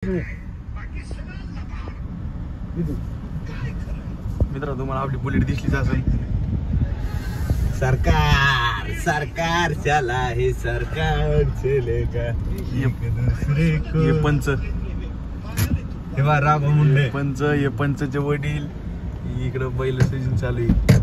मित्र तुम्हाला आपली बुलेट दिसलीच असेल. सरकार सरकार चला हे सरकार चलेगा हे पंच तेव्हा राम मुंडे पंच हे पंचचे वडील इकडं बैल सीजन चालू आहे.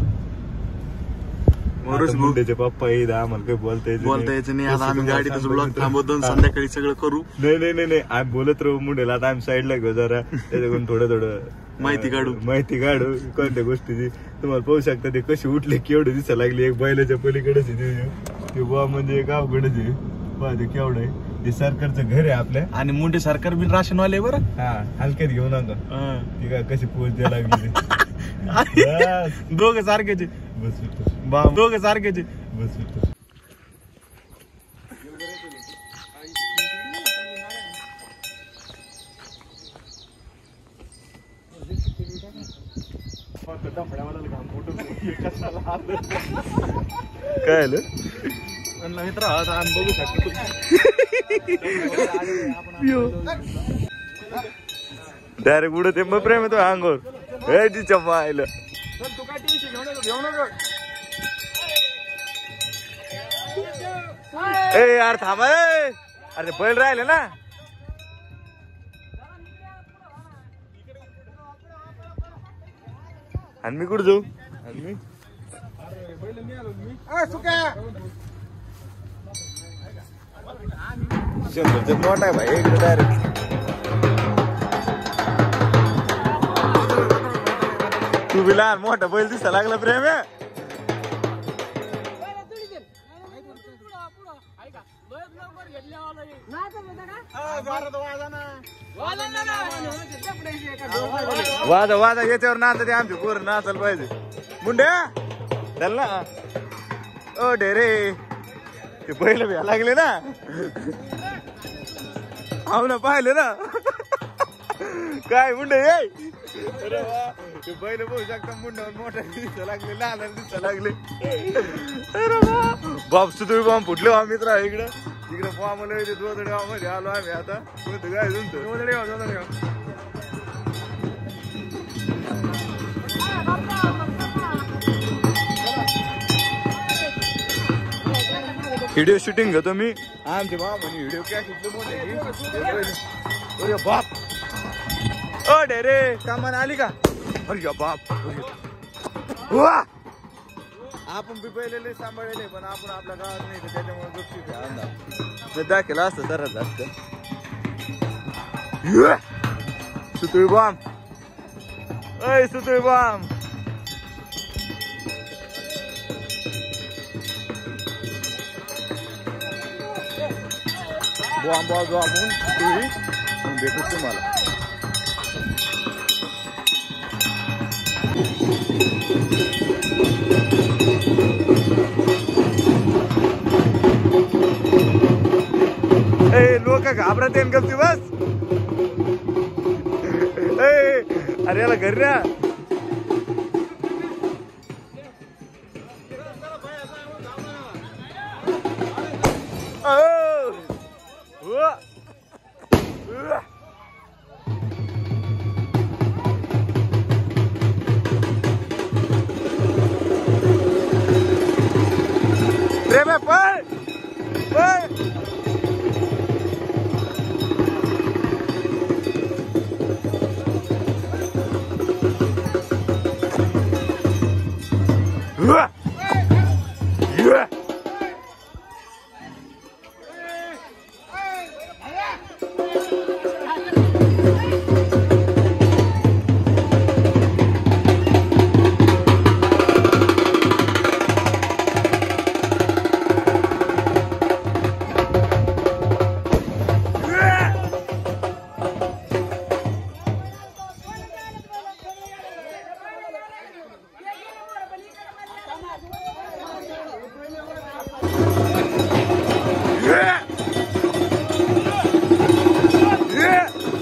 मुंडेचे पप्पा येईल आम्हाला काही बोलता यायचं नाही. आता आम्ही गाडीतच ब्लॉक थांबवतो संध्याकाळी सगळं करू. नाही आम्ही बोलत राहू मुंडेला. आता आम्ही साईडला घेऊ जरा त्याच्याकडून थोडं माहिती काढू कोणत्या गोष्टीची. तुम्हाला पाहू शकता ते कशी उठले केवढे दिसायला लागली. एक बैलाच्या पलीकडेच ते बा म्हणजे गावकडेच आहे. पाहते केवढं आहे. ते सरकारचं घर आहे आपल्या. आणि मुंडे सरकार बी राशनवाले बरं. हा हलक्यात घेऊ नका. ती काय कशी पोच द्यायला लागली दोघं सारखेचे. बस दोघं सारखेचे. बस काय आलं म्हणलं मित्र आता बघू शकतो. डायरेक्ट उडत मग प्रेम येतो अंगोर. हे तिच्या पाहिलं तू काय टेन्शन घेऊ नका. ए यार थांबा. अरे बैल राहिले ना. आणि मी कुठं जाऊ. शंभरचे मोठा आहे भाई इकडे डायरेक्ट. तू बी लहान मोठा बैल दिसा लागला प्रेम आहे. वादा याच्यावर नाच ते आमचे पोर नाचायला पाहिजे. मुंड्या चल ना. ओ ढेरे ते बैल भ्या लागले ना. हो ना पाहिले ना. काय मुंडे अरे वा ते बैल बघू शकता. मुंड्यावर मोठा दिसा लागले लहान दिसा लागले. अरे वा बाप तुम्ही बॉम्ब फुटले आम्ही मित्र इकडे बॉम्ब दोदडे गावामध्ये आलो आम्ही. आता काय तुमचं व्हिडिओ शूटिंग घेतो मी. आमचे बाप म्हणे व्हिडिओ काय अरे बाप. ओ ढेरे कामान आली का. अरे बाप आपण बी पहिले सांभाळले पण आपण आपल्या गावात नाही तर त्याच्यामुळे गपचूप आहे. अंदाज दाखला असतं जरा जास्त. सुतोय बॉम्ब. अय सुतोय बॉम्ब. बॉम्ब आपण भेटू तुम्हाला. लोक घाबरत येईन गपची बस. अरे याला घरी ना. प्रेम पण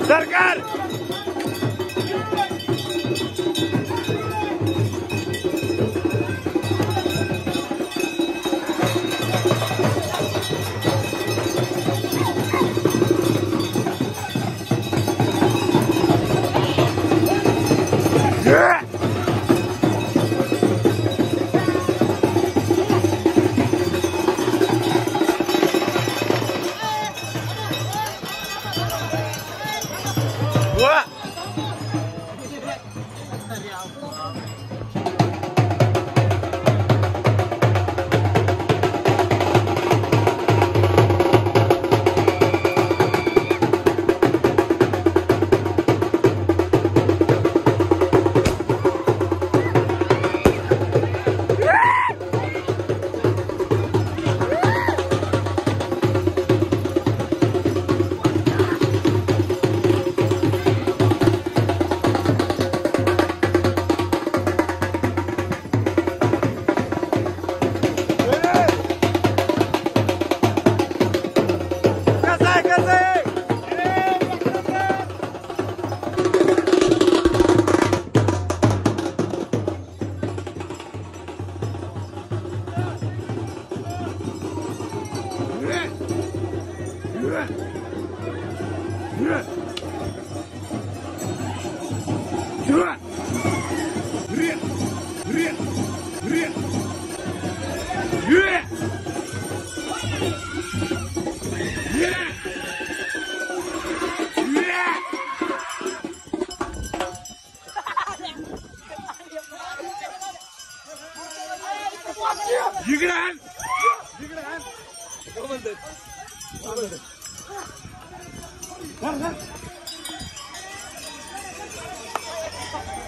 सरकार. वा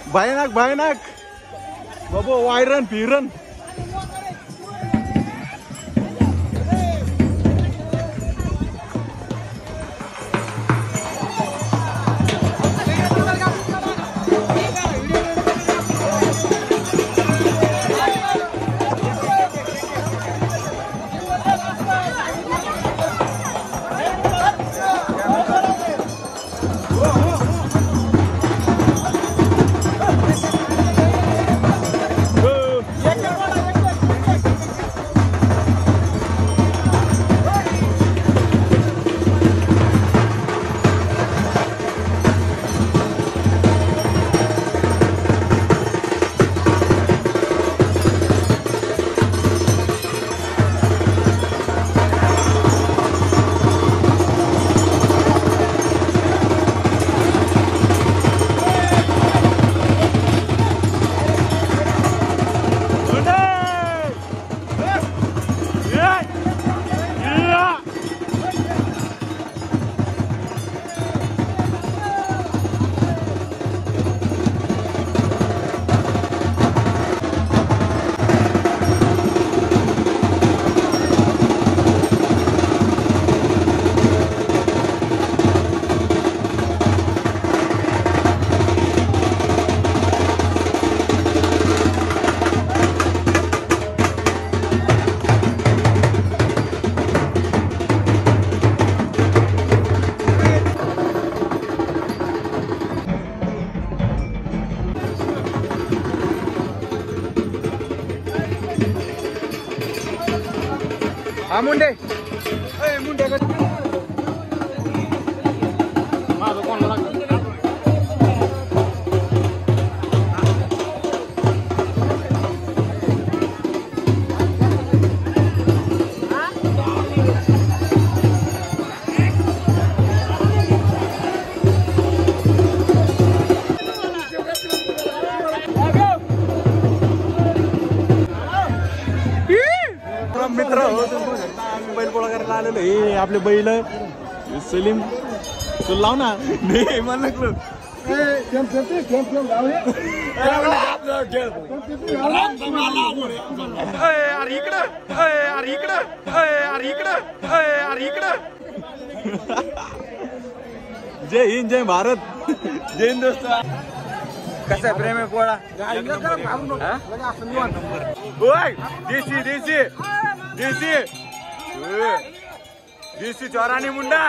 भयानक भयानक बाबा वायरन फिरन हा मुंडे मुंडे माझं कोणाला मित्र बैल पोळा करायला आलेलो हे आपले बैल सलीम तुला लाव ना नाही मला नकलो अरे इकडं अरे इकडं अरे इकडं अरे इकडं जय हिंद जय भारत जय हिंद दोस्त कसा प्रेम आहे पोळा देसी देसी देसी देसी चौरानी मुंडा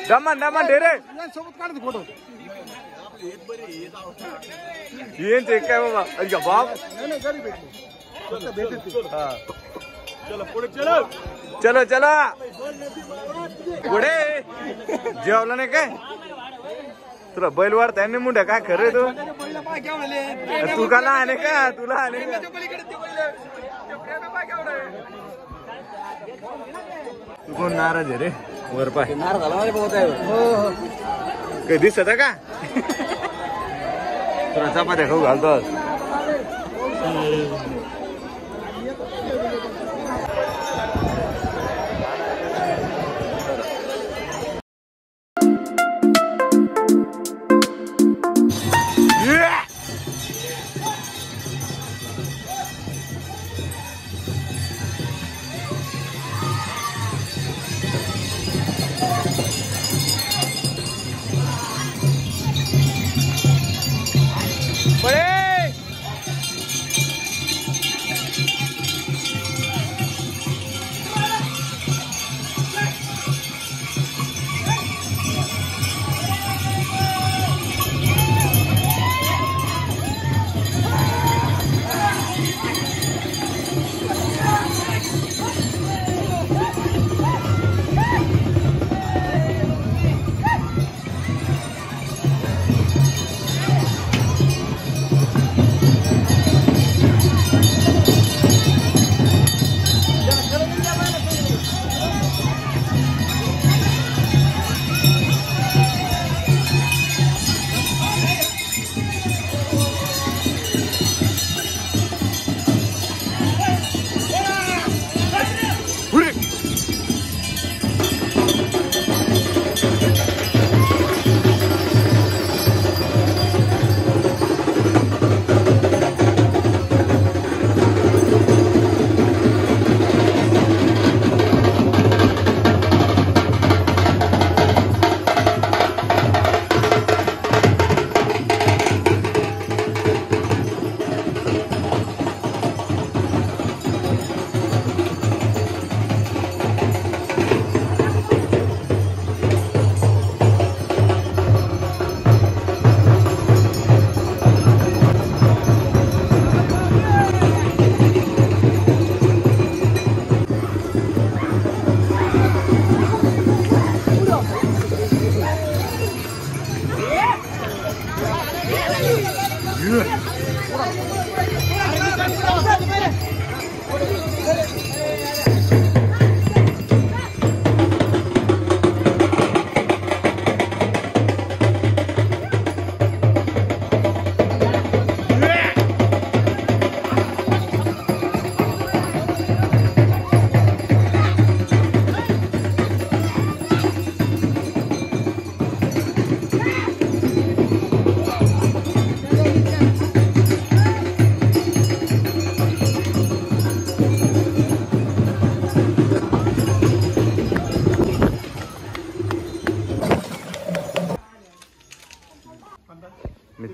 दमन दमन ढेरे सोबत काढतो फोटो येन ते काय बाबा अरे बाप चलो पुढे चलो चलो चलो पुढे जेवलं नाही काय तुला बैल वाढताय ना मुंड्या काय खरं तू तू का लहान आहे का तुला आले का तू कोण नाराज आहे रे वर पाय नाराज झाला माझ्या बहुत आहे. काही दिसत का तुला चपात्या खाऊ घालतो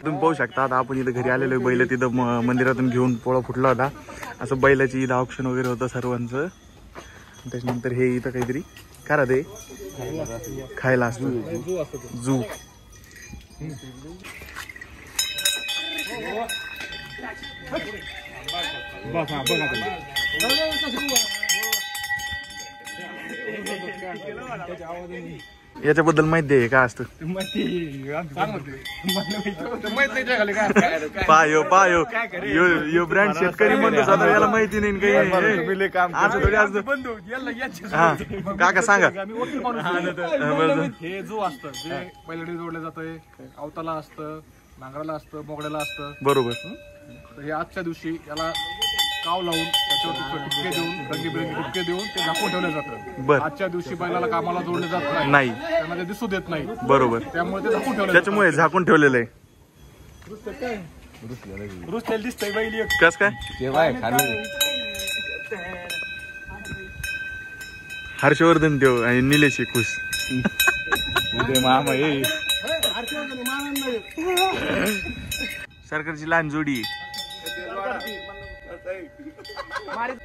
तुम्ही पाहू शकता आता आपण इथं घरी आलेलो बैल तिथं मंदिरातून घेऊन पोळा फुटला होता असं बैलाची इथं ऑप्शन वगैरे होतं सर्वांचं. त्याच्यानंतर हे इथं काहीतरी काय राहते खायला असतं जू. याच्याबद्दल माहिती आहे का असतं पायो पायो यो ब्रँड शेतकरी म्हणतो स्वतः याला माहिती नाही काही असं थोडी असतं. हा काका सांगा. हे जो असतं जे बैलगाडी जोडलं जातंय अवताला असतं नांगराला असतं मोगड्याला असतं बरोबर. तर हे आजच्या दिवशी याला काव लावून त्याच्यावरती टिपके देऊन रंगीबिरंगी टिपके देऊन ते झाकून ठेवलं जातं. बर. आजच्या दिवशी बैलाला कामाला जोडलं जात नाही त्यांना ते दिसू देत नाही बरोबर. त्यामुळे ते झाकून ठेवलं त्याच्यामुळे झाकून ठेवलेलं आहे. रुसलेलं दिसतंय बैल एक. कस काय हर्षवर्धन देव आणि निलेश खुश मामा सरकारची लहान जोडी मारित